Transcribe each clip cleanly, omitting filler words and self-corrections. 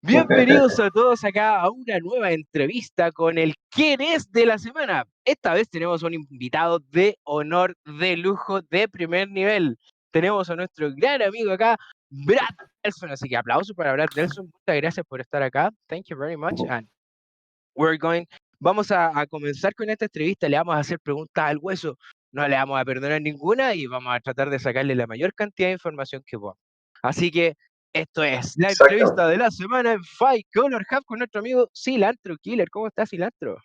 Bienvenidos a todos acá a una nueva entrevista con el ¿Quién es de la semana? Esta vez tenemos un invitado de honor, de lujo, de primer nivel. Tenemos a nuestro gran amigo acá, Brad Nelson. Así que aplauso para Brad Nelson. Muchas gracias por estar acá. Thank you very much. And we're going, vamos a comenzar con esta entrevista. Le vamos a hacer preguntas al hueso. No le vamos a perdonar ninguna y vamos a tratar de sacarle la mayor cantidad de información que podamos. Así que esto es la Exacto. entrevista de la semana en Five Color Hub con nuestro amigo Cilantro Killer. ¿Cómo estás, Cilantro?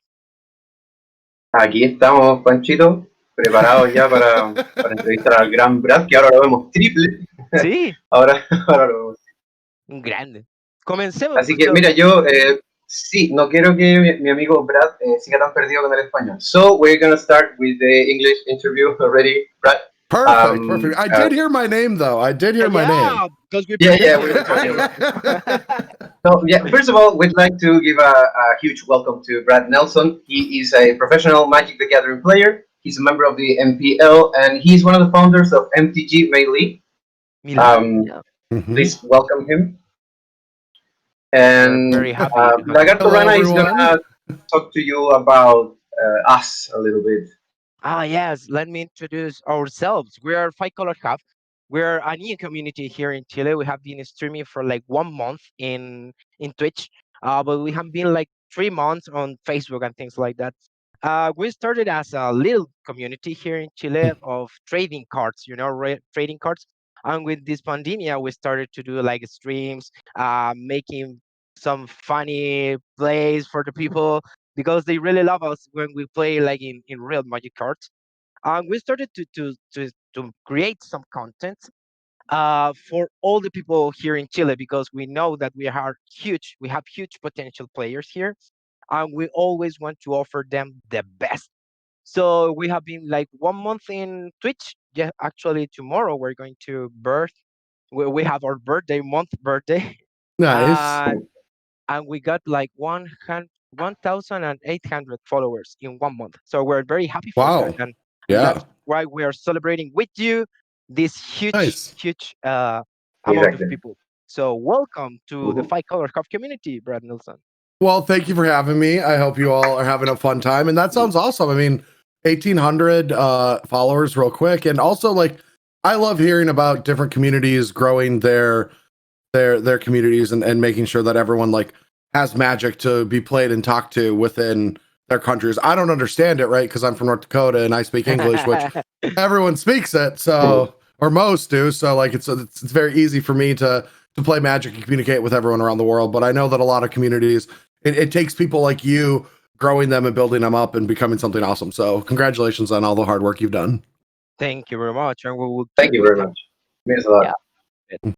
Aquí estamos, Panchito, preparados ya para entrevistar al gran Brad, que ahora lo vemos triple. Sí, Ahora lo vemos. un grande. Comencemos, Así pues. que, mira, yo sí, no quiero que mi amigo Brad siga tan perdido con el español. So, we're going to start with the English interview already, Brad. Perfect. I did hear my name, though. I did hear my name. Yeah, because we Yeah, pronounced it funny. So, yeah, first of all, we'd like to give a huge welcome to Brad Nelson. He is a professional Magic the Gathering player. He's a member of the MPL, and he's one of the founders of MTG Mainly. Milan, yeah. Please welcome him. We're And very happy to have you. Lagarto Hello, Rana is going everyone. to talk to you about us a little bit. Yes, let me introduce ourselves. We are Five Color Hub. We're a new community here in Chile. We have been streaming for like 1 month in Twitch, but we have been like 3 months on Facebook and things like that. We started as a little community here in Chile of trading cards, trading cards. And with this pandemic, we started to do like streams, making some funny plays for the people because they really love us when we play like in real Magic cards. We started to create some content for all the people here in Chile because we know that we have huge potential players here, and we always want to offer them the best. So we have been like 1 month in Twitch. Yeah, actually tomorrow we're going to we have our birthday, Nice. uh, and we got like 1,800 followers in 1 month. So we're very happy for that, Wow. and Yeah. that's why we are celebrating with you this Nice. huge amount of Exactly. people. So welcome to the Five Color Cup community, Brad Nelson. Well, thank you for having me. I hope you all are having a fun time. And that sounds awesome. I mean, 1,800 followers real quick. And also, like, I love hearing about different communities growing their communities and making sure that everyone like has Magic to be played and talked to within their countries. I don't understand it, right? Because I'm from North Dakota and I speak English, which everyone speaks it, so or most do. So like it's very easy for me to play Magic and communicate with everyone around the world. But I know that a lot of communities, it takes people like you growing them and building them up and becoming something awesome. So congratulations on all the hard work you've done. Thank you very much, and we will Thank keep you it very up. much. Means a lot. Yeah.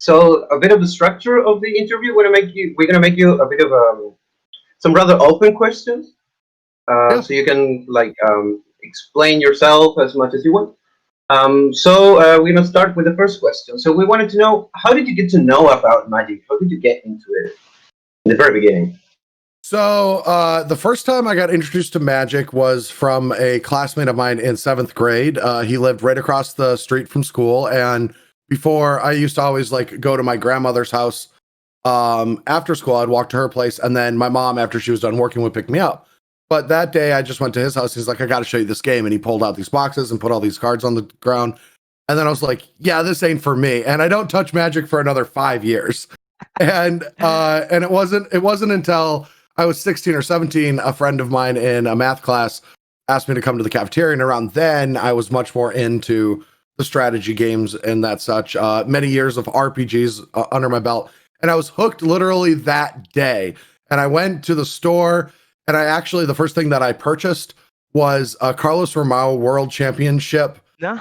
So, a bit of the structure of the interview. We're gonna make you a bit of some rather open questions, Yeah. so you can like explain yourself as much as you want. We're gonna start with the first question. So we wanted to know, how did you get to know about Magic? How did you get into it in the very beginning? So the first time I got introduced to Magic was from a classmate of mine in 7th grade. He lived right across the street from school, and before I used to always like go to my grandmother's house after school. I'd walk to her place, and then my mom, after she was done working, would pick me up. But that day I just went to his house. He's like, I got to show you this game. And he pulled out these boxes and put all these cards on the ground. And then I was like, yeah, this ain't for me. And I don't touch Magic for another 5 years. And it wasn't until I was 16 or 17, a friend of mine in a math class asked me to come to the cafeteria. And around then I was much more into the strategy games and that such, many years of RPGs under my belt. And I was hooked literally that day. And I went to the store, and the first thing that I purchased was a Carlos Romao World Championship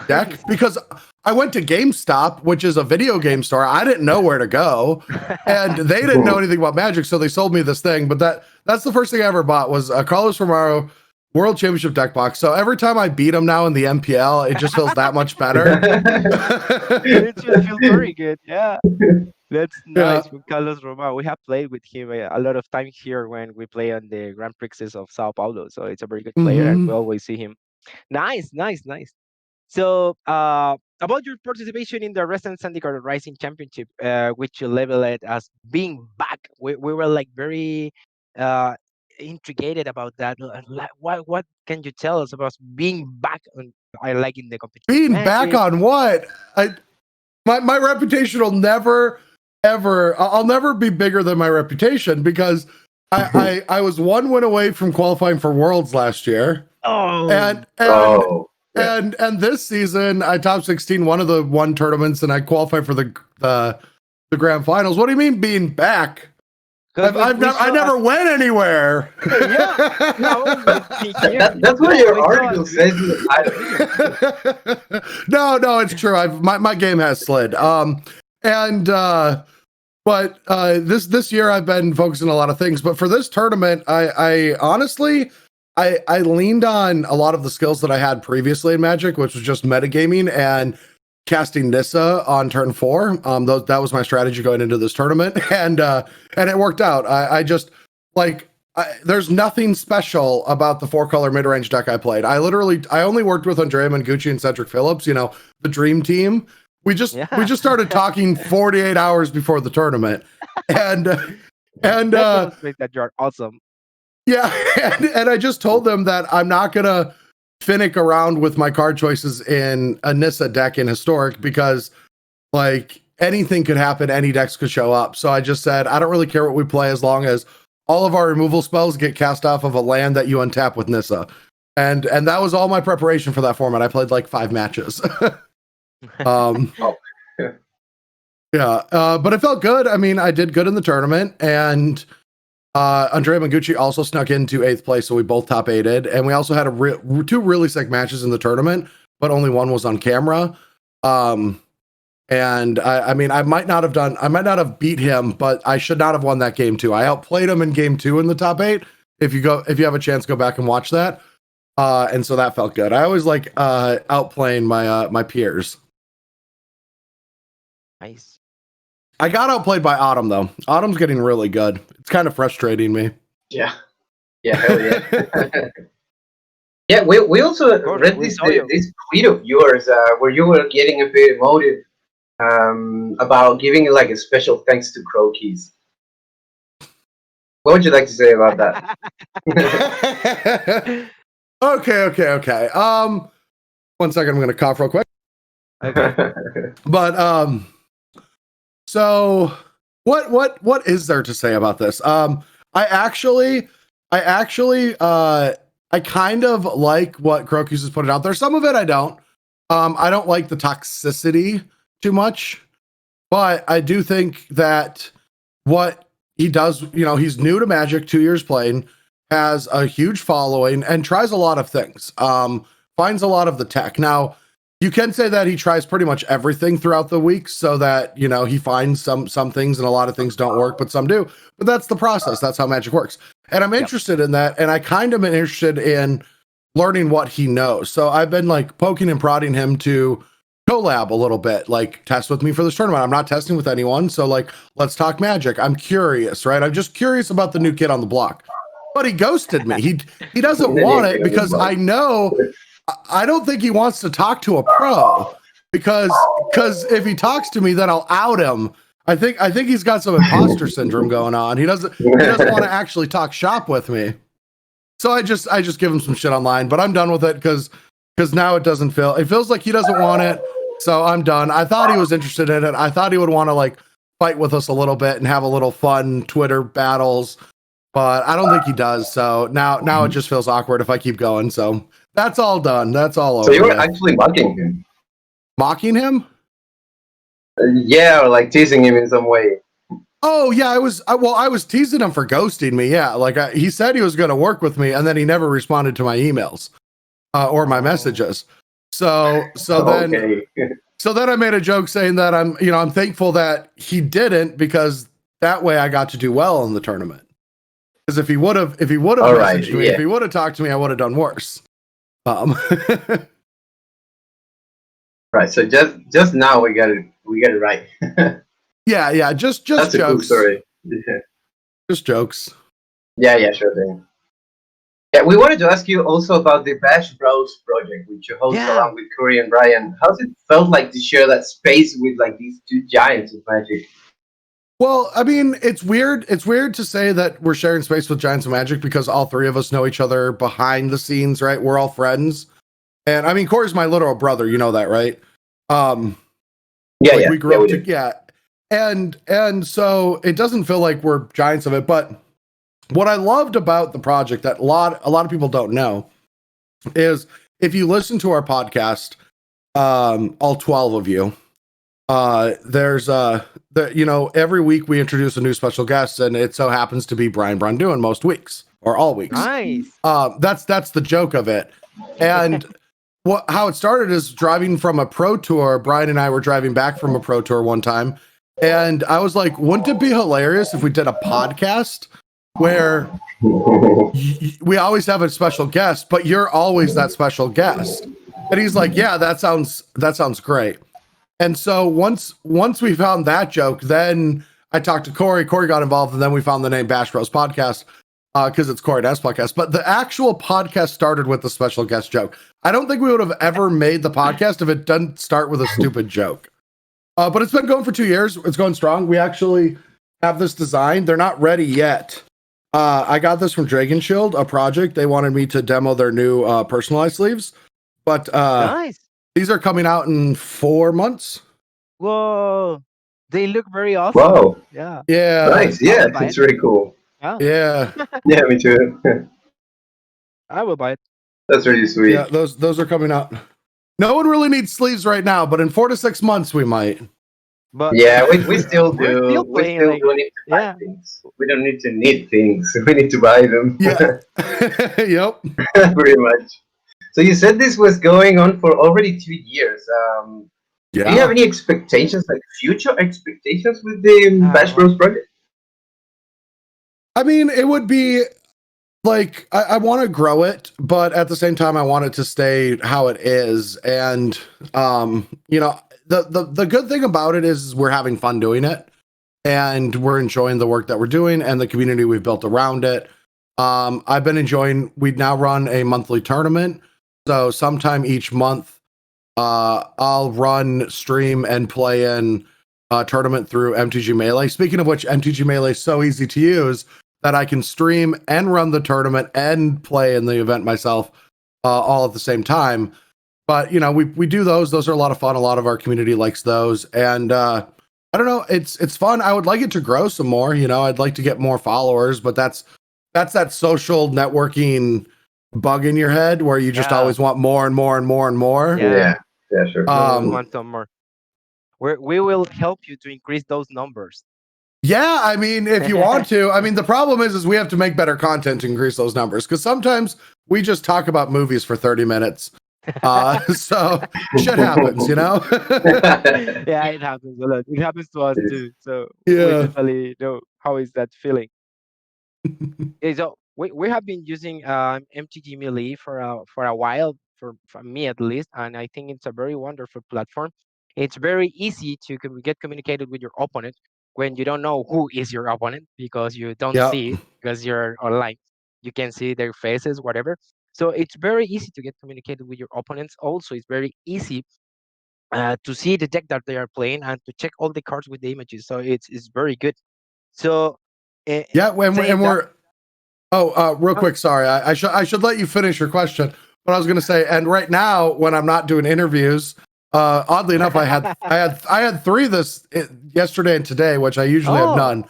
deck, because I went to GameStop, which is a video game store. I didn't know where to go, and they didn't know anything about Magic, so they sold me this thing. But that's the first thing I ever bought was a Carlos Romao World Championship deck box. So every time I beat him now in the MPL, it just feels that much better. It just feels very good. Yeah. That's nice Yeah. with Carlos Romao. We have played with him a lot of time here when we play on the Grand Prixes of Sao Paulo. So it's a very good player, and we always see him. Nice. So, about your participation in the recent Syndicate Rising Championship, which you label it as being back. We were like very uh, intrigued about that. What can you tell us about being back on? I like in the competition of Being back Magic. on what? My reputation will never, ever. I'll never be bigger than my reputation because I was one win away from qualifying for Worlds last year, Oh, and this season I top 16 one of the one tournaments and I qualified for the grand finals. What do you mean being back? I never went anywhere. Yeah, no, here. That's what No, your we saw article says in the title. No, it's true. My game has slid. And but this year I've been focusing on a lot of things. But for this tournament, I honestly I leaned on a lot of the skills that I had previously in Magic, which was just metagaming and casting Nissa on turn 4. That was my strategy going into this tournament, and it worked out. I just like there's nothing special about the 4-color mid-range deck I played. I only worked with Andrea Mangucci and Cedric Phillips, you know, the dream team. We just started talking 48 hours before the tournament, and that demonstrates that you're awesome. yeah, and I just told them that I'm not gonna finnick around with my card choices in a Nissa deck in Historic because like anything could happen, any decks could show up. So I just said I don't really care what we play as long as all of our removal spells get cast off of a land that you untap with Nissa. And that was all my preparation for that format. I played like 5 matches. Yeah, but it felt good. I mean, I did good in the tournament, and Andrea Mangucci also snuck into 8th place, so we both top 8'd, and we also had 2 really sick matches in the tournament, but only one was on camera. And I mean, I might not have beat him, but I should not have won that game too. I outplayed him in game 2 in the top 8. If you have a chance, go back and watch that. And so that felt good. I always like outplaying my peers. Nice. I got outplayed by Autumn though. Autumn's getting really good. It's kind of frustrating me. Yeah, hell yeah. Yeah, we also read this tweet of yours where you were getting a bit emotive about giving like a special thanks to Crokies. What would you like to say about that? Okay. 1 second, I'm gonna cough real quick. Okay. But so what is there to say about this? I kind of like what Crokies is putting out there. Some of it I don't. I don't like the toxicity too much, but I do think that what he does, you know, he's new to Magic, 2 years playing, has a huge following, and tries a lot of things. Finds a lot of the tech. Now, you can say that he tries pretty much everything throughout the week, so that, you know, he finds some things and a lot of things don't work, but some do. But that's the process. That's how Magic works. And I'm interested in that, and I kind of am interested in learning what he knows. So I've been like poking and prodding him to collab a little bit, like test with me for this tournament. I'm not testing with anyone, so like let's talk Magic. I'm curious, right? I'm just curious about the new kid on the block. But he ghosted me. He doesn't want it because I know I don't think he wants to talk to a pro because if he talks to me, then I'll out him. I think he's got some imposter syndrome going on. He doesn't want to actually talk shop with me. So I just give him some shit online, but I'm done with it because now it feels like he doesn't want it. So I'm done. I thought he was interested in it. I thought he would want to like fight with us a little bit and have a little fun Twitter battles, but I don't think he does. So now it just feels awkward if I keep going. So that's all done. That's all over. So you were actually mocking him? Mocking him? Yeah, or like teasing him in some way. Oh yeah, I was teasing him for ghosting me. Yeah, like he said he was going to work with me, and then he never responded to my emails or my messages. So then I made a joke saying that I'm thankful that he didn't, because that way I got to do well in the tournament. Because if he would have messaged me, if he would have talked to me, I would have done worse. Right. So just now we get it right. Yeah. Just that's jokes. A cool story. Yeah. Just jokes. Yeah. Sure thing. Yeah, we wanted to ask you also about the Bash Bros project, which you host Yeah, along with Corey and Brian. How's it felt like to share that space with like these two giants of Magic? Well, I mean, it's weird. It's weird to say that we're sharing space with Giants of Magic because all three of us know each other behind the scenes, right? We're all friends. And I mean, Corey's my literal brother, you know that, right? Um, Yeah, like yeah, we grew yeah, up we to do. yeah. And so it doesn't feel like we're giants of it, but what I loved about the project that a lot of people don't know is if you listen to our podcast, all 12 of you, there's every week we introduce a new special guest, and it so happens to be Brian Brundoon most weeks or all weeks. nice. That's the joke of it. And how it started is driving from a pro tour. Brian and I were driving back from a pro tour one time, and I was like, wouldn't it be hilarious if we did a podcast where we always have a special guest, but you're always that special guest? And he's like, yeah, that sounds great. And so once we found that joke, then I talked to Corey. Corey got involved, and then we found the name Bash Bros Podcast because it's Corey and S podcast. But the actual podcast started with the special guest joke. I don't think we would have ever made the podcast if it doesn't start with a stupid joke. But it's been going for 2 years. It's going strong. We actually have this design. They're not ready yet. I got this from Dragon Shield, a project. They wanted me to demo their new personalized sleeves, but Nice. these are coming out in 4 months. Whoa. They look very awesome. Wow, Yeah. Yeah, nice. I Yeah, will buy it. it's really cool. Yeah. yeah, Yeah, me too. I will buy it. That's really sweet. yeah. Those are coming out. No one really needs sleeves right now, but in 4 to 6 months we might. But Yeah, we still we're do. still We playing still like do need to buy yeah. things. We don't need to need things. We need to buy them. Yeah. Yep. Pretty much. So you said this was going on for already 2 years. Do you have Yeah. any expectations, like future expectations with the Bash Well, Bros project? I mean, it would be like I want to grow it, but at the same time, I want it to stay how it is. And the good thing about it is we're having fun doing it, and we're enjoying the work that we're doing and the community we've built around it. I've been enjoying. We now run a monthly tournament, so sometime each month, I'll run, stream, and play in a tournament through MTG Melee. Speaking of which, MTG Melee is so easy to use that I can stream and run the tournament and play in the event myself, all at the same time. But we do those. Those are a lot of fun. A lot of our community likes those, and I don't know. It's fun. I would like it to grow some more. I'd like to get more followers, but that's that social networking bug in your head where you just yeah. always want more and more and more and more. Yeah. Yeah, sure. We always Um, want some more. We will help you to increase those numbers. Yeah, I mean, if you want to. I mean, the problem is we have to make better content to increase those numbers because sometimes we just talk about movies for 30 minutes. So shit happens. Yeah, it happens a lot. It happens to us too. So we Yeah. totally know how is that feeling. Yeah, so we have been using MTG Melee for a while, for me at least, and I think it's a very wonderful platform. It's very easy to get communicated with your opponent when you don't know who is your opponent because you don't Yeah. see it because you're online. You can see their faces, whatever. So it's very easy to get communicated with your opponents. Also, it's very easy to see the deck that they are playing and to check all the cards with the images. So it's very good. So uh, Yeah. When saying and that, we're real quick, sorry. I should let you finish your question. But I was gonna say, and right now, when I'm not doing interviews, oddly enough, I had 3 yesterday and today, which I usually have oh, none.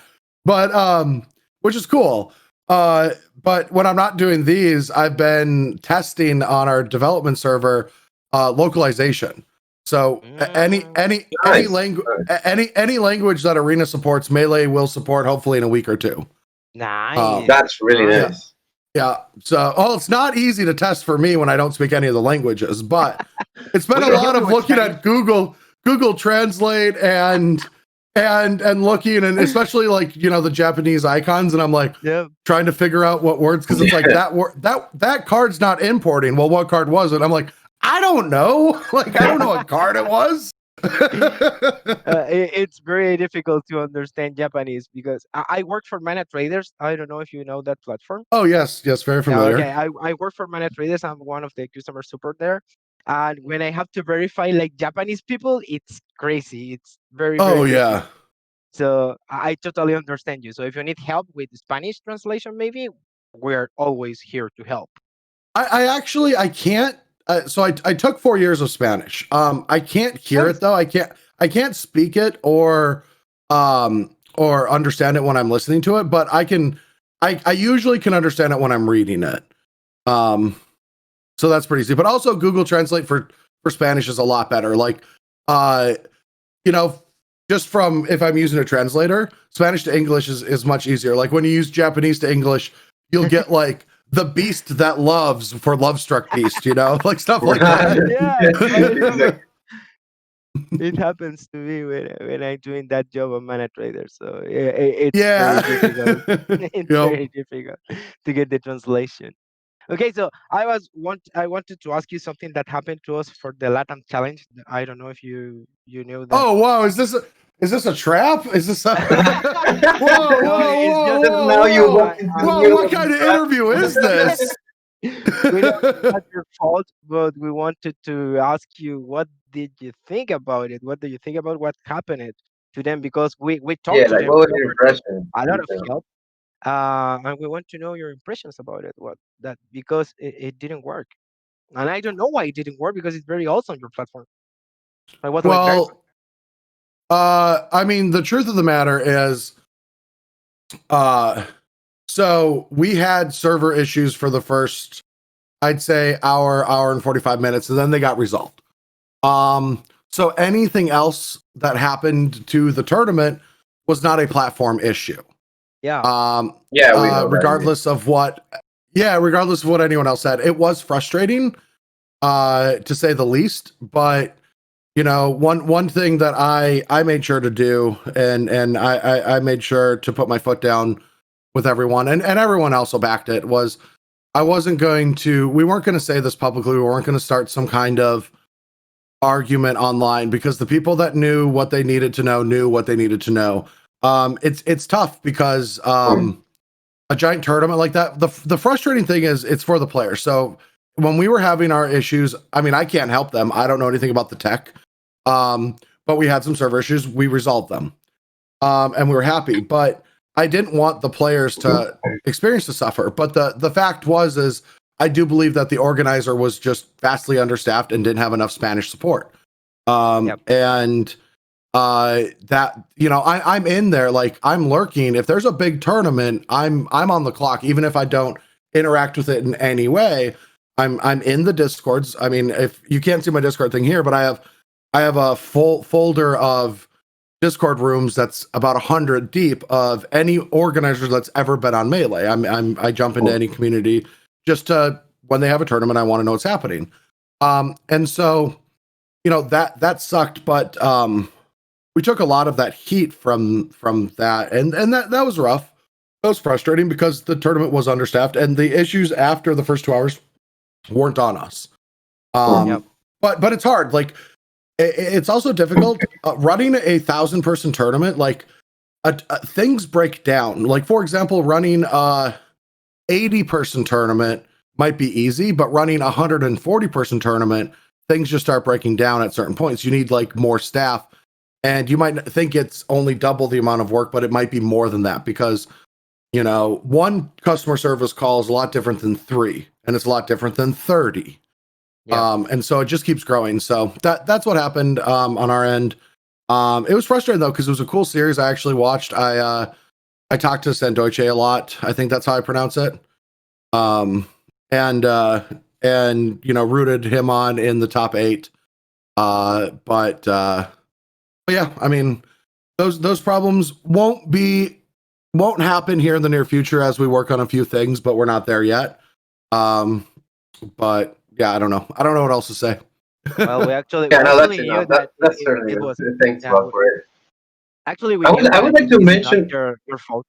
But which is cool. But when I'm not doing these, I've been testing on our development server localization. So any Nice. language any language that Arena supports, Melee will support hopefully in a week or 2. nice. That's really Nice. nice. Yeah. So, it's not easy to test for me when I don't speak any of the languages, but it's been We a can lot help of you with looking Chinese. at Google Translate and looking, and especially like the Japanese icons, and I'm like Yeah. trying to figure out what words, because it's like that card's not importing. Well, what card was it? I'm like, I don't know. Like, I don't know what card it was. It's very difficult to understand Japanese because I work for Mana Traders. I don't know if you know that platform. Oh yes, yes, very Yeah, familiar. okay. I work for Mana Traders. I'm one of the customer support there. And when I have to verify like Japanese people, it's crazy. It's very, Oh very yeah. difficult. So I totally understand you. So if you need help with Spanish translation, maybe we're always here to help. I actually I can't. So I took 4 years of Spanish. I can't hear it Nice. though. I can't speak it or understand it when I'm listening to it. But I can. I usually can understand it when I'm reading it. Um, so that's pretty easy. But also Google Translate for Spanish is a lot better. Like, uh, you know, just from if I'm using a translator, Spanish to English is much easier. Like when you use Japanese to English, you'll get like the beast that loves for love struck beast, like stuff like that. Yeah, I know. Exactly. It happens to me when I'm doing that job on Mana Trader. So it's very Yeah. difficult. It's Yep. very difficult to get the translation. Okay, so I wanted to ask you something that happened to us for the Latam challenge. I don't know if you knew that. Oh wow, is this a trap? Is this a whoa, No, whoa, it's whoa, just Just whoa, now you whoa. walked into the Whoa, middle what of kind the of track. interview is this? we know it's not your fault, but we wanted to ask you what did you think about it? What do you think about what happened to them? Because we Yeah, talked to like them, what was we your offered them impression? a lot in of general? help, and we want to know your impressions about it. What that because it didn't work, and I don't know why it didn't work because it's very awesome your platform. I was like very Well, I mean, the truth of the matter is, uh, so we had server issues for the first, I'd say, hour and 45 minutes, and then they got resolved. So anything else that happened to the tournament was not a platform issue. yeah Um, Yeah, we know that. regardless of what, yeah, regardless of what anyone else said, it was frustrating, to say the least. But one thing that I made sure to do, and I made sure to put my foot down with everyone, and everyone also backed it, was we weren't going to say this publicly. We weren't going to start some kind of argument online because the people that knew what they needed to know knew what they needed to know. It's tough because a giant tournament like that, the frustrating thing is it's for the players. So when we were having our issues, I mean, I can't help them. I don't know anything about the tech. But we had some server issues. We resolved them. And we were happy. But I didn't want the players to experience to suffer. But the fact is I do believe that the organizer was just vastly understaffed and didn't have enough Spanish support. yep And that I'm in there, like I'm lurking. If there's a big tournament, I'm on the clock, even if I don't interact with it in any way. I'm in the discords. I mean, if you can't see my Discord thing here, but I have a full folder of Discord rooms that's about 100 deep of any organizer that's ever been on Melee. I jump into any community just to, when they have a tournament, I want to know what's happening. And so that sucked, but we took a lot of that heat from that, and that was rough. That was frustrating because the tournament was understaffed, and the issues after the first 2 hours weren't on us. yep But it's hard. Like it's also difficult running 1,000-person tournament. Like things break down. Like for example, running 80-person tournament might be easy, but running 140-person tournament, things just start breaking down at certain points. You need like more staff, and you might think it's only double the amount of work, but it might be more than that because one customer service call is a lot different than 3, and it's a lot different than 30. yep And so it just keeps growing. So that's what happened on our end. It was frustrating though because it was a cool series. I actually watched. I talked to Sandoiche a lot. I think that's how I pronounce it. Um, and rooted him on in the top 8. But yeah, I mean, those problems won't happen here in the near future as we work on a few things, but we're not there yet. But yeah, I don't know. I don't know what else to say. well Yeah, we no, that's actually knew enough. that That's certainly it enough. was Thanks a yeah lot for it. actually we I knew would I that would like to it's not mention. your fault.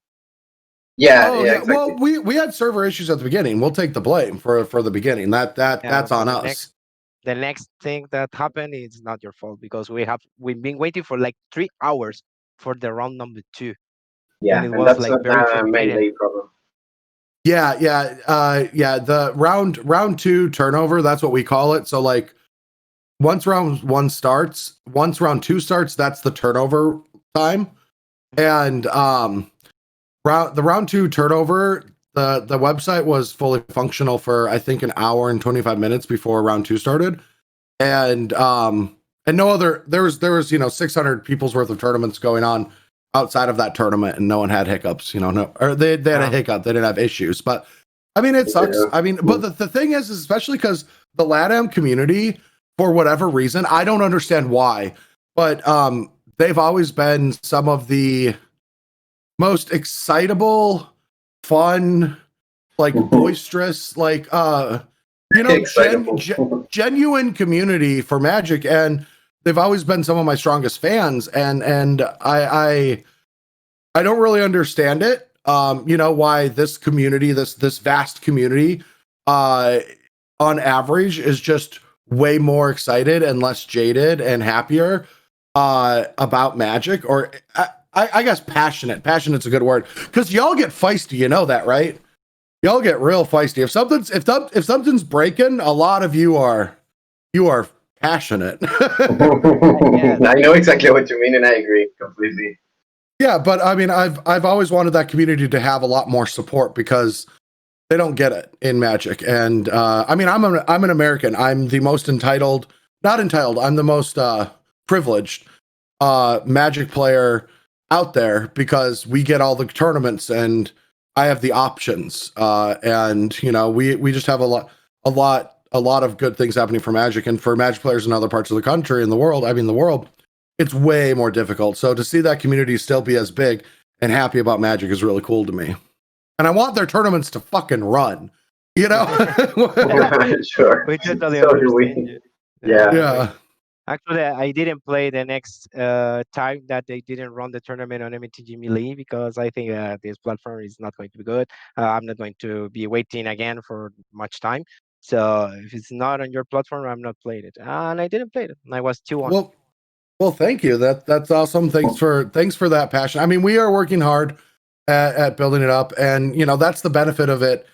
Yeah, Oh yeah, yeah. Well, exactly. we had server issues at the beginning. We'll take the blame for the beginning. Yeah, That's for on the next us. the next thing that happened is not your fault because we've been waiting for like 3 hours for the round number two, and Yeah, it and was that's like a very frustrating. melee problem. Yeah. The round two turnover, that's what we call it. So like once round two starts, that's the turnover time. And the round two turnover, the website was fully functional for I think an hour and 25 minutes before round two started. And no other there was 600 people's worth of tournaments going on outside of that tournament, and no one had hiccups, no, or they had a Um, hiccup, they didn't have issues. But I mean, it sucks. Yeah. I mean, but the thing is especially because the LATAM community, for whatever reason, I don't understand why, but they've always been some of the most excitable, fun, like boisterous, like Excitable. genuine community for Magic, and they've always been some of my strongest fans. And I don't really understand it. Why this community, this vast community, on average, is just way more excited and less jaded and happier about Magic, or I guess passionate. Passionate's a good word because y'all get feisty. You know that, right? Y'all get real feisty. If something's breaking, a lot of you are passionate. yes. I know exactly what you mean, and I agree completely. Yeah, but I mean, I've always wanted that community to have a lot more support because they don't get it in Magic. And I mean, I'm an American. I'm the most entitled, not entitled. I'm the most privileged Magic player out there because we get all the tournaments and I have the options. And we just have a lot of good things happening for Magic, and for Magic players in other parts of the country and the world. I mean, the world. It's way more difficult. So to see that community still be as big and happy about Magic is really cool to me. And I want their tournaments to fucking run. Sure. We totally So do understand we. you. Yeah. Yeah. Actually, I didn't play the next time that they didn't run the tournament on MTG Melee because I think this platform is not going to be good. I'm not going to be waiting again for much time. So if it's not on your platform, I'm not playing it. And I didn't play it. I was 2-1. Well, thank you. That's awesome. Thanks for that passion. I mean, we are working hard at building it up, and that's the benefit of it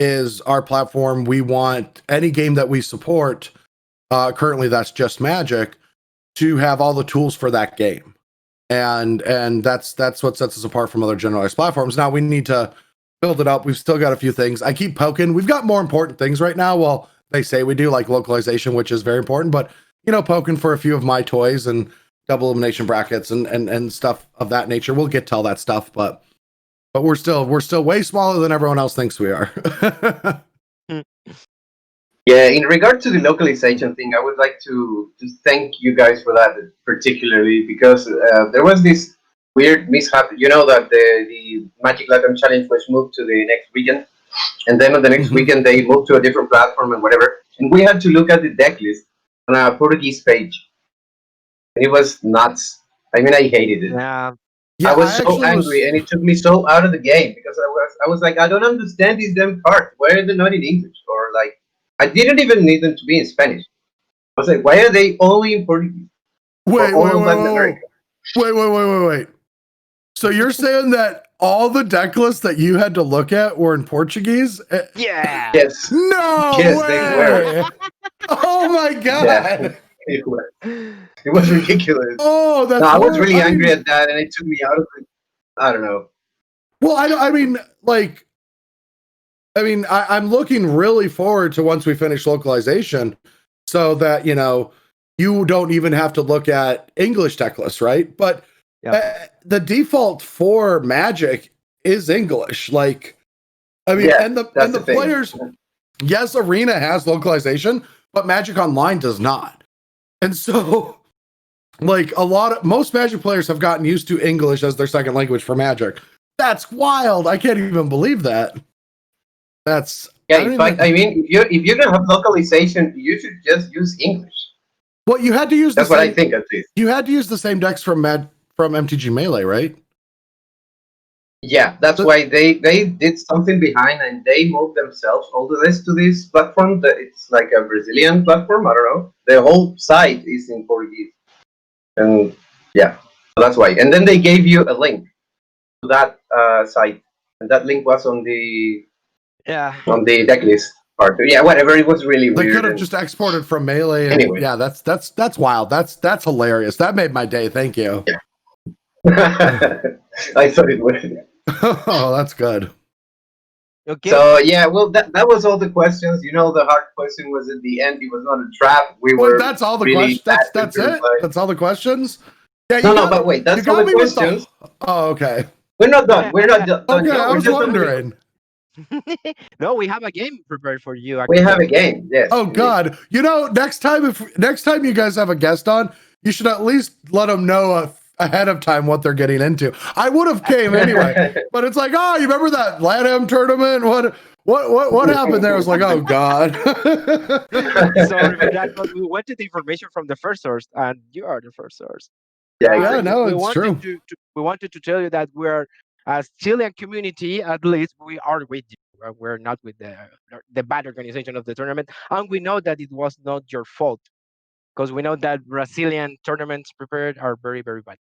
is our platform. We want any game that we support, currently that's just Magic, to have all the tools for that game. And that's what sets us apart from other generalized platforms. Now we need to build it up. We've still got a few things. I keep poking. We've got more important things right now. Well, they say we do, like localization, which is very important, but poking for a few of my toys and double elimination brackets and stuff of that nature. We'll get to all that stuff, but we're still way smaller than everyone else thinks we are. Yeah, in regard to the localization thing, I would like to thank you guys for that particularly because there was this weird mishap. You know that the Magic Latin Challenge was moved to the next weekend, and then on the next weekend they moved to a different platform and whatever. And we had to look at the deck list on a Portuguese page, and it was nuts. I mean, I hated it. Yeah. Yeah, I was I so actually angry, and it took me so out of the game because I was like, I don't understand these damn cards. Why are they not in English? Or like, I didn't even need them to be in Spanish. I was like, why are they only in Portuguese for wait, all of Latin America? wait. So you're saying that all the deck lists that you had to look at were in Portuguese? Yeah. Yes, No yes, they were. way! Oh my Yeah, god! it was. It was ridiculous. Oh, No, that's I was horrible. really angry at that, and it took me out of it. I don't know. Well, I mean, like, I'm looking really forward to once we finish localization, so that you don't even have to look at English deck lists, right? But Yep. the default for Magic is English. Like, I mean, Yeah, and the that's the thing. players. Yes, Arena has localization, but Magic Online does not. And so, like, most Magic players have gotten used to English as their second language for Magic. That's wild. I can't even believe that. That's Yeah, in fact, I mean, if you're gonna have localization, you should just use English. well, you had to use That's what I think, at least. You had to use the same decks from MTG Melee, right? Yeah, that's why they did something behind and they moved themselves all the this to this platform. That it's like a Brazilian platform. I don't know. The whole site is in Portuguese, and yeah, so that's why. And then they gave you a link to that site, and that link was Yeah. on the deck list part. Yeah, whatever. It was really They weird. could have And just exported from Melee, and anyway, yeah, that's wild. That's hilarious. That made my day. Thank you. yeah. I thought it would. Oh, that's good. Okay. So yeah, well, that was all the questions. You know, the hard question was at the end. It was not a trap. We Wait, were that's all the really questions. bad That's with it. reply. That's all the questions. Yeah, No, no, but wait, you that's all got the me with the. questions. Oh, okay. We're not done. We're not done Okay, yet. I We're was just at the beginning. wondering. No, we have a game prepared for you, We have actually. a game. Yes. Oh indeed. God, next time you guys have a guest on, you should at least let them know ahead of time what they're getting into. I would have came anyway, but it's like, oh, you remember that LATAM tournament? What happened there? I was like, oh God. Sorry for that, but we wanted the information from the first source, and you are the first source. Yeah, Yeah, exactly. no, We it's wanted true. we wanted to tell you that we're as Chilean community, at least we are with you. We're not with the bad organization of the tournament, and we know that it was not your fault because we know that Brazilian tournaments prepared are very very bad.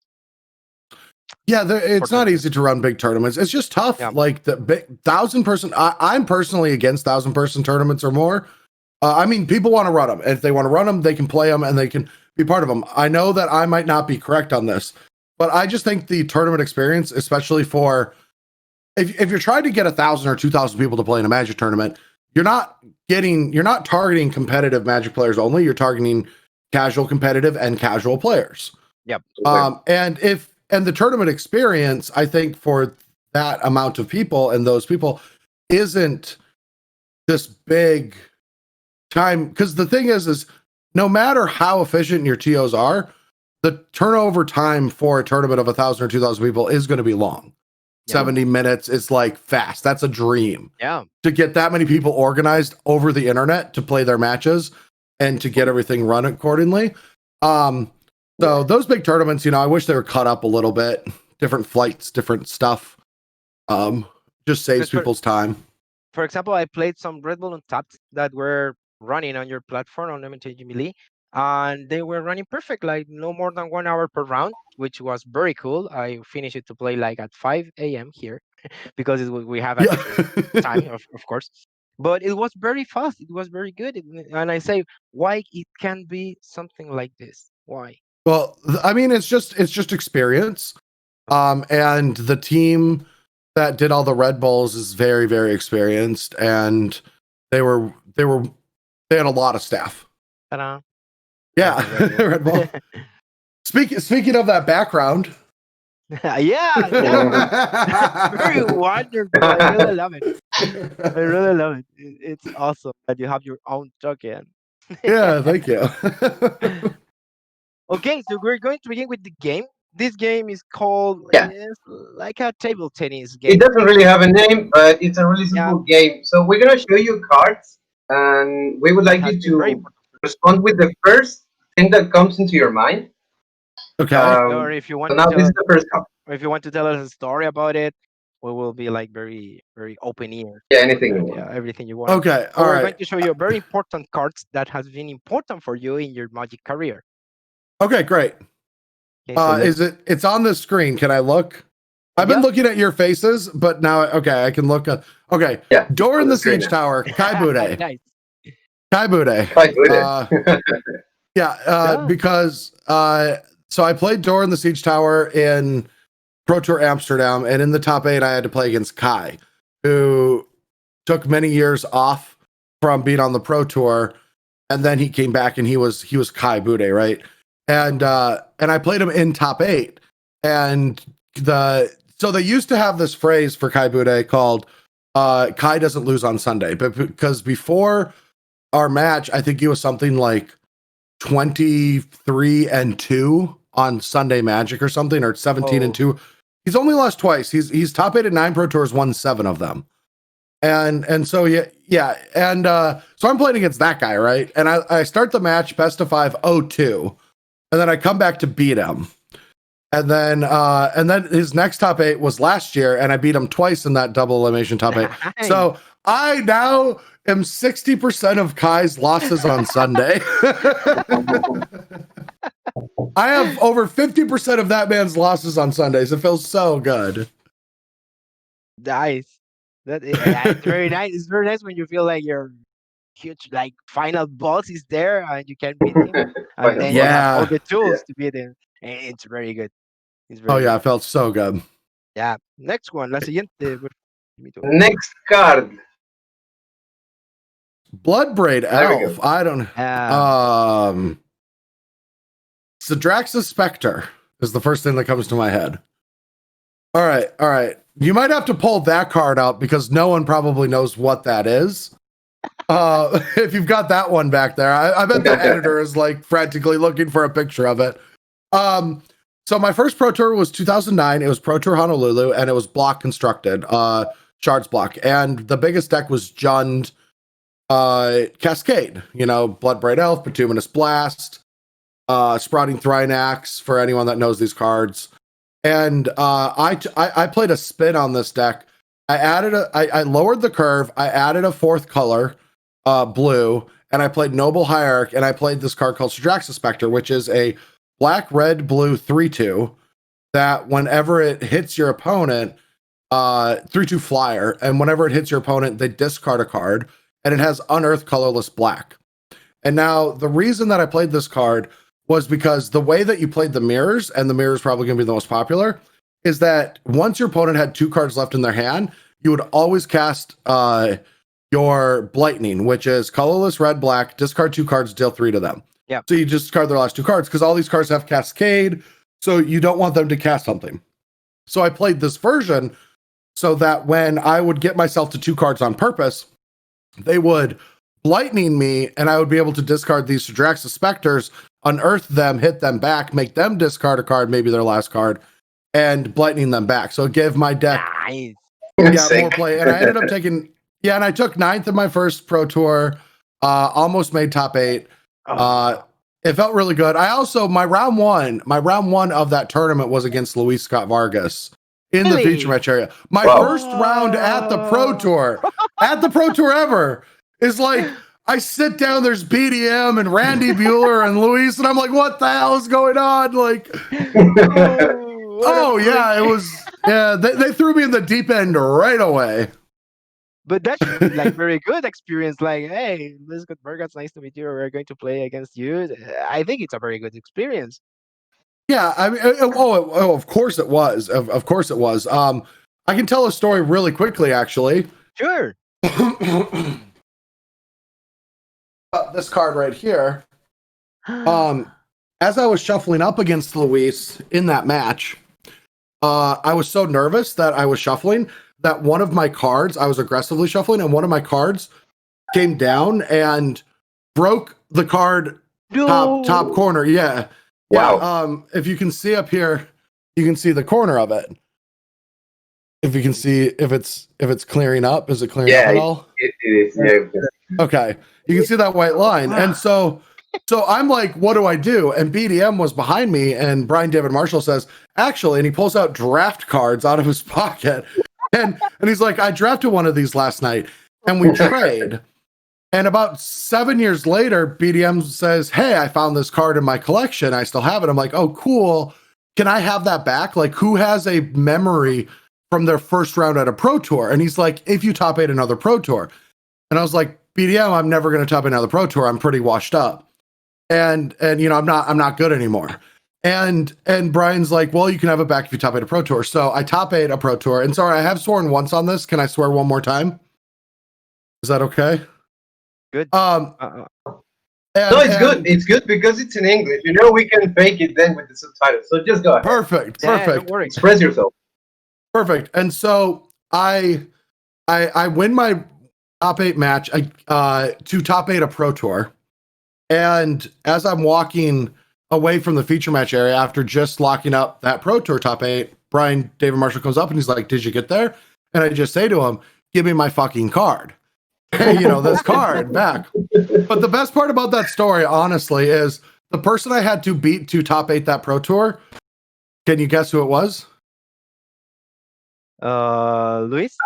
Yeah, it's not tournaments. easy to run big tournaments. It's just tough. Yeah. Like the big 1,000 person. I'm personally against 1,000 person tournaments or more. I mean, people want to run them. If they want to run them, they can play them and they can be part of them. I know that I might not be correct on this, but I just think the tournament experience, especially for if you're trying to get 1,000 or 2,000 people to play in a Magic tournament, you're not targeting competitive Magic players only. You're targeting casual competitive and casual players. Yep. And the tournament experience, I think for that amount of people and those people isn't this big time. Because the thing is no matter how efficient your TOs are, the turnover time for a tournament of 1,000 or 2,000 people is going to be long. Yeah. 70 minutes is like fast. That's a dream. Yeah. To get that many people organized over the internet to play their matches and to get everything run accordingly. So those big tournaments, I wish they were cut up a little bit, different flights, different stuff. Just saves people's time. For example, I played some Red Bull Untapped that were running on your platform on MTG Melee, and they were running perfect, like no more than 1 hour per round, which was very cool. I finished it to play like at 5 a.m. here because we have a different time, of course. But it was very fast. It was very good. And I say, why it can be something like this? Why? Well, I mean, it's just experience. And the team that did all the Red Bulls is very, very experienced, and they had a lot of staff. Ta-da. Yeah, Red Bull. Speaking of that background. Yeah, that's very wonderful. I really love it. I really love it. It's awesome that you have your own token. Yeah, thank you. Okay, so we're going to begin with the game. This game is called Yeah. like a table tennis game. It doesn't really have a name, but it's a really simple game. So we're gonna show you cards, and we would like you to respond with the first thing that comes into your mind. Okay. Or if you want So now this is the first card. or if you want to tell us a story about it, we will be like very, very open ear. Yeah, anything you want. Yeah, everything you want. Okay, So all we're right. going to show you very important cards that has been important for you in your Magic career. Okay, great. It's on the screen. Can I look? I've been looking at your faces, but now, okay, I can look. Okay. Yeah. Door in the Siege Tower, Kai Bude. Nice. Kai Bude. Kai Bude. Because so I played Door in the Siege Tower in Pro Tour Amsterdam, and in the top 8, I had to play against Kai, who took many years off from being on the Pro Tour, and then he came back and he was Kai Bude, right? And I played him in top 8, and so they used to have this phrase for Kai Bude called Kai doesn't lose on Sunday, but because before our match, I think he was something like 23-2 on Sunday Magic or something, or 17-2. He's only lost twice. He's top 8 at 9 Pro Tours, won 7 of them. And so yeah. And so I'm playing against that guy, right? And I start the match best of 5, 0-2. And then I come back to beat him. And then his next top 8 was last year, and I beat him twice in that double elimination top 8. Nice. So I now am 60% of Kai's losses on Sunday. I have over 50% of that man's losses on Sundays. It feels so good. Nice. It's very nice. It's very nice when you feel like your huge like final boss is there and you can beat him, and then you have all the tools to beat him. And it's very good. It's very Oh yeah, good. it felt so good. Yeah. Next one. La siguiente. Next card. Bloodbraid Elf. I don't. Sidrax's Spectre is the first thing that comes to my head. All right. You might have to pull that card out because no one probably knows what that is. If you've got that one back there, I bet the editor is like frantically looking for a picture of it. So my first Pro Tour was 2009. It was Pro Tour Honolulu, and it was block constructed, shards block, and the biggest deck was Jund Cascade. Bloodbraid Elf, Bituminous Blast, Sprouting Thrynax, for anyone that knows these cards. And I played a spin on this deck. I lowered the curve. I added a 4th color, blue, and I played Noble Hierarch, and I played this card called Sidrax's Spectre, which is a black, red, blue 3/2 that whenever it hits your opponent, 3/2 flyer, and whenever it hits your opponent, they discard a card, and it has unearthed colorless black. And now the reason that I played this card was because the way that you played the mirrors, and the mirror is probably going to be the most popular, is that once your opponent had 2 cards left in their hand, you would always cast your Blightning, which is colorless, red, black, discard 2 cards, deal 3 to them. Yeah. So you just discard their last 2 cards because all these cards have Cascade, so you don't want them to cast something. So I played this version so that when I would get myself to 2 cards on purpose, they would Blightning me, and I would be able to discard these Sidrax's Specters, unearth them, hit them back, make them discard a card, maybe their last card, and Blightning them back. So give my deck more play. And I ended up taking, and I took 9th in my first Pro Tour, almost made top 8. It felt really good. I also, my round one of that tournament was against Luis Scott Vargas in the feature match area. My first round at the Pro Tour, ever, is like, I sit down, there's BDM and Randy Bueller and Luis, and I'm like, what the hell is going on? Like, they threw me in the deep end right away. But that should be like very good experience. Like, hey, Luis Scott Vargas, nice to meet you. We're going to play against you. I think it's a very good experience. Yeah, I mean, of course it was. Of course it was. I can tell a story really quickly, actually. Sure. This card right here. As I was shuffling up against Luis in that match, I was so nervous that I was shuffling that one of my cards, I was aggressively shuffling, and one of my cards came down and broke the card top corner. Yeah. Wow. Yeah. If you can see up here, you can see the corner of it. If you can see if it's clearing up, is it clearing up at all? It is. Yeah. Okay. You can see that white line. And so I'm like, what do I do? And BDM was behind me, and Brian David Marshall says, actually, and he pulls out draft cards out of his pocket. And he's like, I drafted one of these last night, and we trade. And about 7 years later, BDM says, hey, I found this card in my collection. I still have it. I'm like, oh, cool. Can I have that back? Like, who has a memory from their first round at a Pro Tour? And he's like, if you top 8 another Pro Tour. And I was like, BDM, I'm never going to top another Pro Tour. I'm pretty washed up. And I'm not good anymore. And Brian's like, well, you can have it back if you top 8 a Pro Tour. So I top 8 a Pro Tour. And sorry, I have sworn once on this. Can I swear one more time? Is that okay? Good. No, it's good. It's good because it's in English. We can fake it then with the subtitles. So just go ahead. Perfect. Don't worry. Express yourself. Perfect. And so I win my top 8 match to top 8 a Pro Tour. And as I'm walking away from the feature match area after just locking up that Pro Tour top 8, Brian David Marshall comes up and he's like, did you get there? And I just say to him, give me my fucking card. This card back. But the best part about that story, honestly, is the person I had to beat to top 8 that Pro Tour Can you guess who it was? Luis?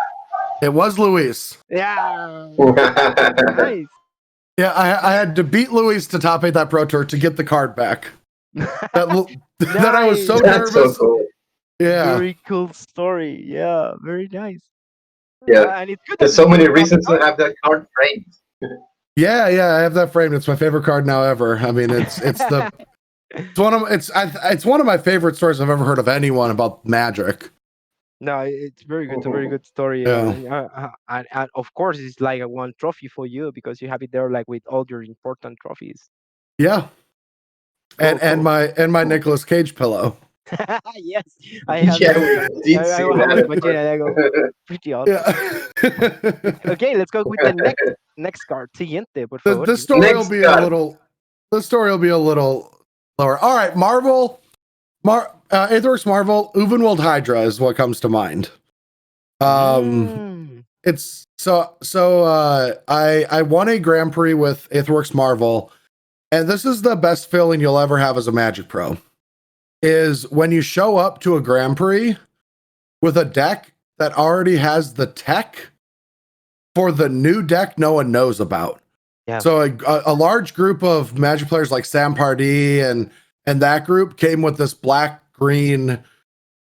It was Luis. Yeah. Nice. Yeah, I had to beat Luis to top 8 that Pro Tour to get the card back. That I was so Nice. That's so nervous. cool. Yeah. Very cool story. Yeah, very nice. Yeah. And it's good that There's so you many got reasons to card. have that card framed. Yeah, I have that framed. It's my favorite card now ever. I mean, it's one of my favorite stories I've ever heard of anyone about Magic. No, it's very good. It's a very good story. Yeah. And of course, it's like a one trophy for you because you have it there, like with all your important trophies. Yeah. Cool, And cool. my Nicolas Cage pillow. Yes, I have Yeah, that. we did I see will have to that. imagine it. I go pretty awesome. Yeah. Okay, let's go with the next card. Siguiente, por the, favor. the story will Next be card. the story will be a little lower. All right, Aetherworks Marvel, Uvenwald Hydra is what comes to mind. It's I won a Grand Prix with Aetherworks Marvel, and this is the best feeling you'll ever have as a Magic Pro. Is when you show up to a Grand Prix with a deck that already has the tech for the new deck no one knows about. Yeah. So a large group of Magic players like Sam Pardee and that group came with this black green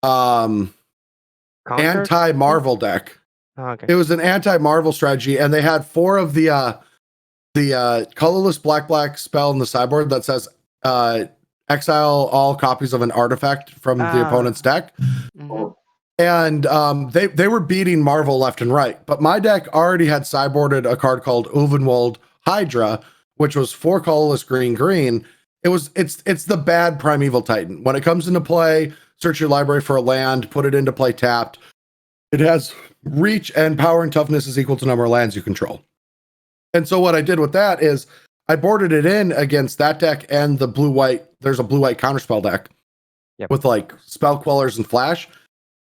anti-Marvel deck. Oh, okay. It was an anti-Marvel strategy, and they had 4 of the colorless black spell in the sideboard that says exile all copies of an artifact from the opponent's deck. Mhm. And they were beating Marvel left and right, but my deck already had sideboarded a card called Uvenwald Hydra, which was 4 colorless green. It's the bad Primeval Titan. When it comes into play, search your library for a land, put it into play tapped. It has reach and power and toughness is equal to number of lands you control. And so what I did with that is I boarded it in against that deck and the blue-white. There's a blue-white counterspell deck with like spell quellers and flash.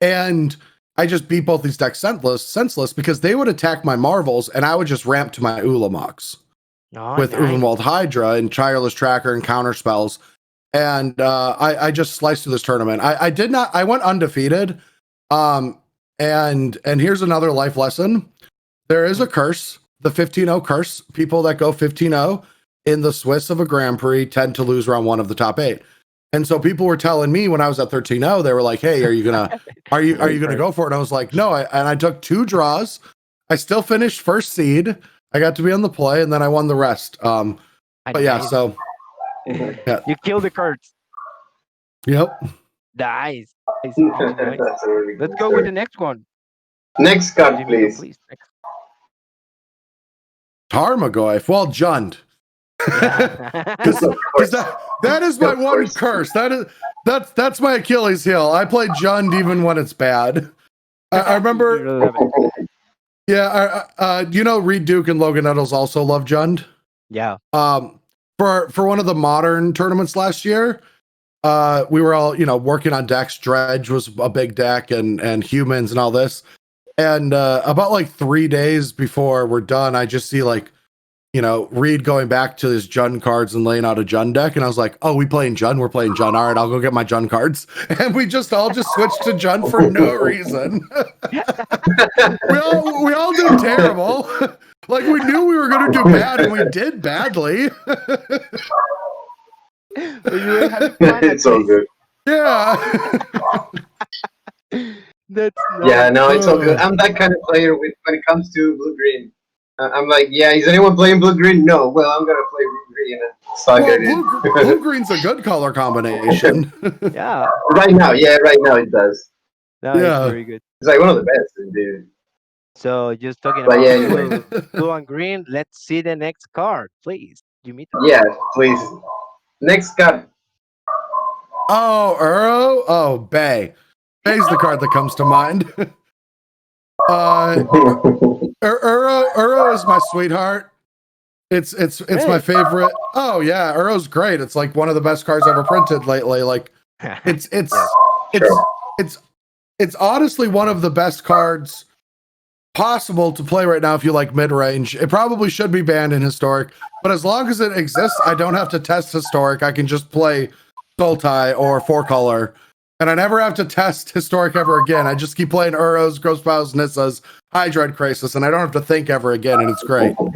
And I just beat both these decks senseless because they would attack my Marvels and I would just ramp to my Ulamox with nice. Uvenwald Hydra and Tireless Tracker and counter spells. And I just sliced through this tournament. I went undefeated. And here's another life lesson. There is a curse, the 15-0 curse. People that go 15-0 in the Swiss of a Grand Prix tend to lose round 1 of the top 8. And so people were telling me when I was at 13-0, they were like, "Hey, are you gonna go for it?" And I was like, "No." And I took 2 draws. I still finished first seed. I got to be on the play, and then I won the rest. But yeah, so yeah. You killed the cards. Yep. Nice. That's a really Let's cool go story. with the next one. Next card, Jimmy, please. Next. Tarmogoyf. Well, Jund. Yeah. Because that is my Of one course. curse. That's my Achilles heel. I play Jund even when it's bad. I remember. You really love it. Yeah, you know, Reed Duke and Logan Nettles also love Jund. Yeah. For one of the modern tournaments last year, we were all working on decks. Dredge was a big deck, and humans and all this. And about like 3 days before we're done, I just see Reed going back to his Jund cards and laying out a Jund deck, and I was like, "Oh, we're playing Jund. All right, I'll go get my Jund cards." And we all switched to Jund for no reason. we all did terrible. Like we knew we were going to do bad, and we did badly. It's all good. Yeah. That's Yeah, no, it's all good. I'm that kind of player when it comes to blue green. I'm like, yeah, is anyone playing blue green? No. Well, I'm gonna play blue green and suck Well, at it. blue green's a good color combination. Yeah. Right now it does. No, Yeah. it's very good. It's like one of the best, dude. So just talking But about yeah, anyway. blue and green. Let's see the next card, please. Jimmy. Yeah, please. Next card. Oh, Uro? Oh, Bay. Bay's the card that comes to mind. Uro is my sweetheart. It's my favorite. Oh yeah, Uro's great. It's like one of the best cards ever printed lately. Like it's honestly one of the best cards possible to play right now if you like mid-range. It probably should be banned in Historic, but as long as it exists, I don't have to test Historic. I can just play Sultai or 4-color. And I never have to test Historic ever again. I just keep playing Uros, Ghost Piles, Nissas, Hydroid Crisis, and I don't have to think ever again, and it's great. The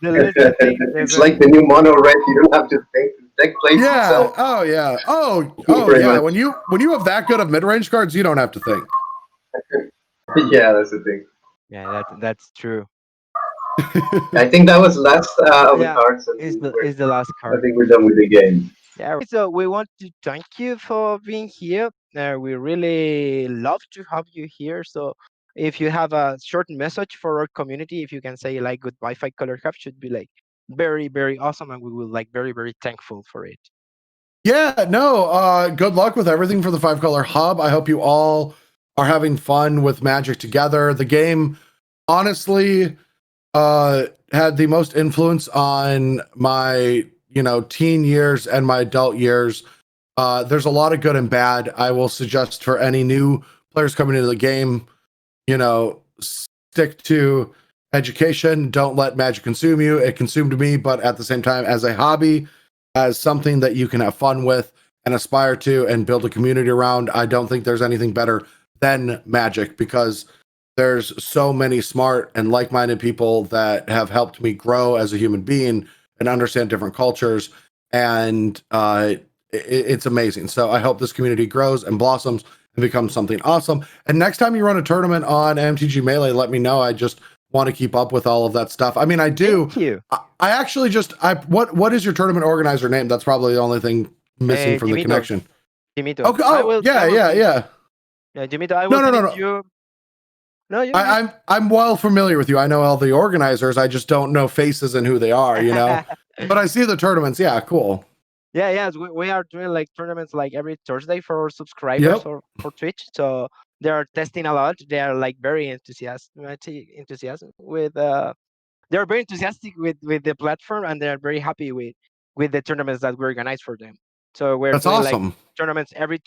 little thing, It's like the new mono red. You don't have to think. The deck plays Yeah. itself. Oh yeah. Oh Pretty yeah. much. When you have that good of mid-range cards, you don't have to think. Yeah, that's the thing. yeah, that's true. I think that was last of the Yeah, cards. And is the last I card. think we're done with the game. Yeah, so we want to thank you for being here. We really love to have you here. So if you have a short message for our community, if you can say like goodbye, Fight Color Hub should be like very, very awesome, and we will like very, very thankful for it. Yeah, no, good luck with everything for the 5-Color Hub. I hope you all are having fun with Magic together. The game, honestly, had the most influence on my, teen years and my adult years. There's a lot of good and bad. I will suggest for any new players coming into the game, stick to education. Don't let Magic consume you. It consumed me, but at the same time, as a hobby, as something that you can have fun with and aspire to and build a community around, I don't think there's anything better than Magic, because there's so many smart and like-minded people that have helped me grow as a human being and understand different cultures. And it's amazing. So I hope this community grows and blossoms and becomes something awesome. And next time you run a tournament on MTG Melee, let me know. I just want to keep up with all of that stuff. I mean, I do. Thank you. I actually what is your tournament organizer name? That's probably the only thing missing from the Dimitar. connection. Dimitar. Okay. Oh, yeah. Yeah, Dimitar, I will send it No. to you. No, I'm well familiar with you. I know all the organizers. I just don't know faces and who they are, But I see the tournaments. Yeah, cool. Yeah, yes, we are doing like tournaments like every Thursday for our subscribers Yep. or for Twitch. So they are testing a lot. They are like very enthusiastic with they're very enthusiastic with the platform, and they're very happy with the tournaments that we organize for them. So we're That's doing like awesome. tournaments every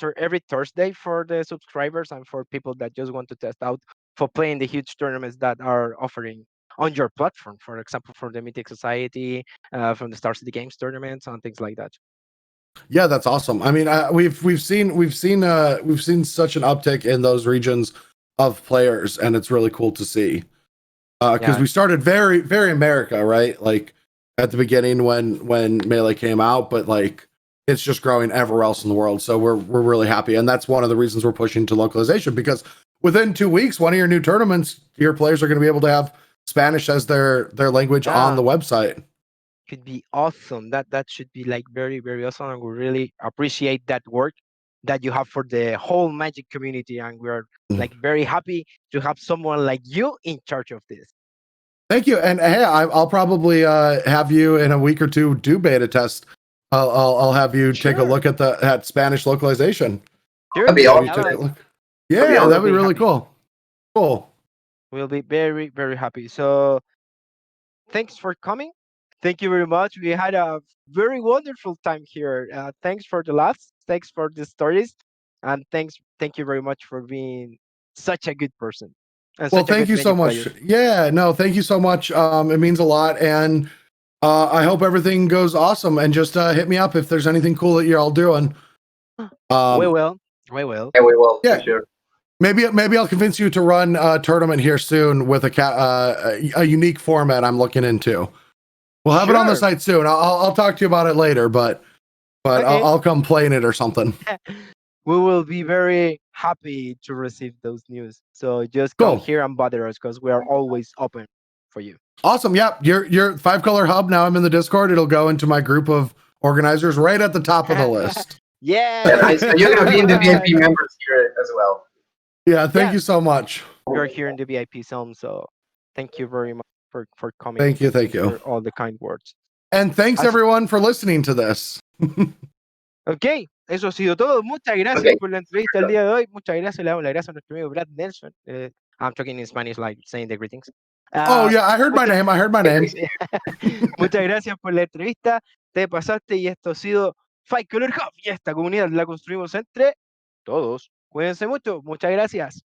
Thursday for the subscribers and for people that just want to test out for playing the huge tournaments that are offering on your platform. For example, for the Mythic Society, from the Star City Games tournaments and things like that. Yeah, that's awesome. I mean, we've seen such an uptick in those regions of players, and it's really cool to see. Because we started very, very America, right? Like at the beginning when Melee came out, but like it's just growing everywhere else in the world. So we're really happy, and that's one of the reasons we're pushing to localization, because within 2 weeks, one of your new tournaments, your players are going to be able to have Spanish as their language on the website. Could be awesome. That should be like very, very awesome, and we really appreciate that work that you have for the whole Magic community, and we're like very happy to have someone like you in charge of this. Thank you. And hey, I'll probably have you in a week or two do beta test. I'll have you take a look at Spanish localization. Sure. That'd be awesome. Yeah, that'd be really cool. Cool. We'll be very, very happy. So thanks for coming. Thank you very much. We had a very wonderful time here. Thanks for the laughs. Thanks for the stories. And thank you very much for being such a good person. And Well, thank you so much. Player. Yeah, no, thank you so much. It means a lot. And I hope everything goes awesome. And just hit me up if there's anything cool that you're all doing. We will. Yeah, we will. Yeah. For sure. Maybe I'll convince you to run a tournament here soon with a unique format I'm looking into. We'll have it on the site soon. I'll talk to you about it later, but okay. I'll come play in it or something. We will be very happy to receive those news. So just come here and bother us, because we are always open for you. Awesome. Yep. Your 5-Color Hub. Now I'm in the Discord. It'll go into my group of organizers right at the top of the list. Yeah. So you're gonna be in the VIP members here as well. Yeah. Thank you so much. You're here in the VIP zone, so thank you very much for coming. Thank you. For all the kind words. And thanks everyone for listening to this. Ok, eso ha sido todo. Muchas gracias por la entrevista el día de hoy. Muchas gracias. Le damos las gracias a nuestro amigo Brad Nelson. I'm talking in Spanish, like saying the greetings. Oh, yeah, I heard my name. Muchas gracias por la entrevista. Te pasaste, y esto ha sido 5-Color Hub. Y esta comunidad la construimos entre todos. Cuídense mucho. Muchas gracias.